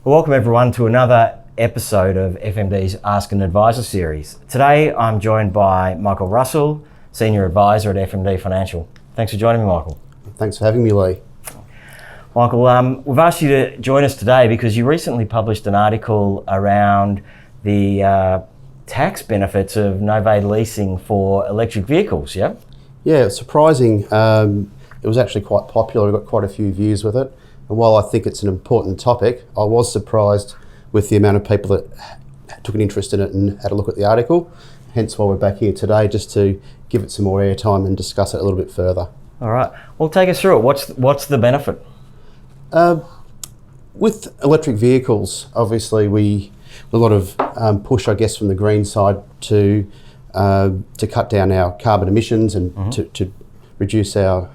Well, welcome everyone to another episode of FMD's Ask an Advisor series. Today I'm joined by Michael Russell, Senior Advisor at FMD Financial. Thanks for joining me, Michael. Thanks for having me, Lee. Michael, we've asked you to join us today because you recently published an article around the tax benefits of novated leasing for electric vehicles, yeah? Yeah, it's surprising. It was actually quite popular. We got quite a few views with it. And while I think it's an important topic, I was surprised with the amount of people that took an interest in it and had a look at the article. Hence why we're back here today, just to give it some more airtime and discuss it a little bit further. All right. Well, take us through it. What's the benefit? With electric vehicles, obviously a lot of push, I guess, from the green side to cut down our carbon emissions and to reduce our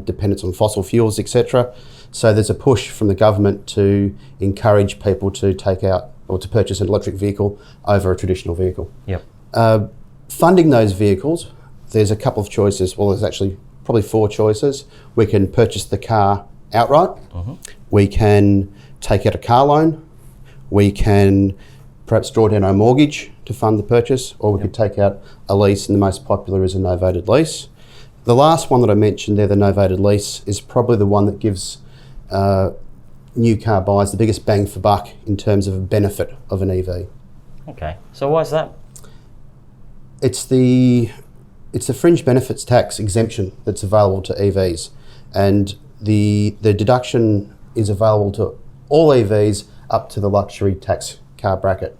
dependence on fossil fuels, etc. So there's a push from the government to encourage people to take out or to purchase an electric vehicle over a traditional vehicle. Yep. Funding those vehicles, there's a couple of choices. Well, there's actually probably 4 choices. We can purchase the car outright. We can take out a car loan. We can perhaps draw down our mortgage to fund the purchase, or we could take out a lease, and the most popular is a novated lease. The last one that I mentioned there, the novated lease, is probably the one that gives new car buyers the biggest bang for buck in terms of a benefit of an EV. Okay, so why is that? It's the Fringe Benefits Tax exemption that's available to EVs, and the deduction is available to all EVs up to the luxury tax car bracket.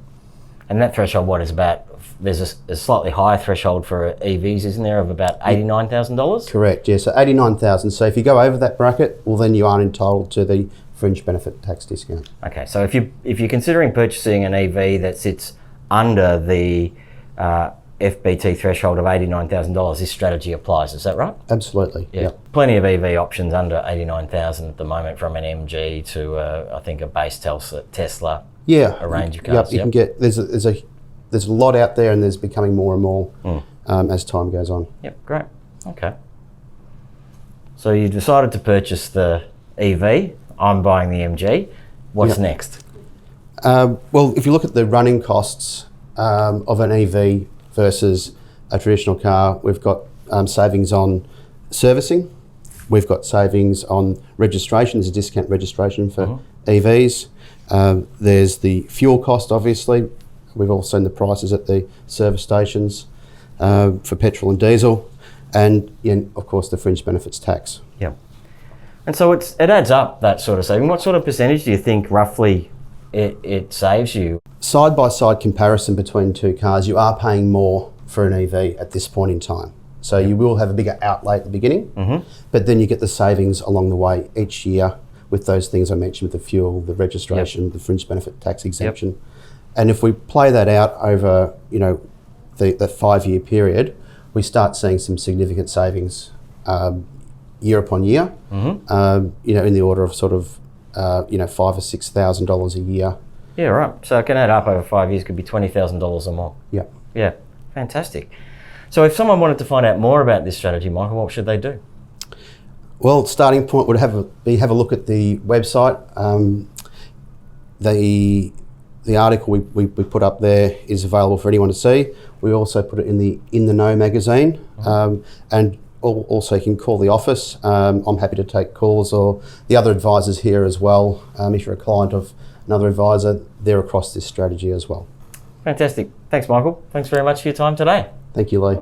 And that threshold, what is about? There's a slightly higher threshold for EVs, isn't there, of about $89,000? Correct, yeah, so $89,000. So if you go over that bracket, well then you aren't entitled to the Fringe Benefit Tax discount. Okay, so if you're considering purchasing an EV that sits under the FBT threshold of $89,000, this strategy applies, is that right? Absolutely, Yeah. yep. Plenty of EV options under $89,000 at the moment, from an MG to I think a base Tesla. Yeah, a range of cars. Yep, you can get, there's a lot out there, and there's becoming more and more as time goes on. Yep, great. Okay. So you decided to purchase the EV. I'm buying the MG. What's next? Well, if you look at the running costs of an EV versus a traditional car, we've got savings on servicing. We've got savings on registration. There's a discount registration for EVs. There's the fuel cost, obviously. We've all seen the prices at the service stations for petrol and diesel, and of course the Fringe Benefits Tax. Yeah. And so it adds up, that sort of saving. What sort of percentage do you think roughly it saves you? Side by side comparison between two cars, you are paying more for an EV at this point in time. So you will have a bigger outlay at the beginning, but then you get the savings along the way each year with those things I mentioned, with the fuel, the registration, the Fringe Benefit Tax exemption. And if we play that out over, the 5-year period, we start seeing some significant savings year upon year. In the order of sort of $5,000 or $6,000 a year. Yeah, right. So it can add up over 5 years. Could be $20,000 or more. Yeah. Yeah, fantastic. So if someone wanted to find out more about this strategy, Michael, what should they do? Well, starting point would have a look at the website. The article we put up there is available for anyone to see. We also put it in the Know magazine, and also you can call the office. I'm happy to take calls, or the other advisors here as well. If you're a client of another advisor, they're across this strategy as well. Fantastic. Thanks, Michael. Thanks very much for your time today. Thank you, Lee.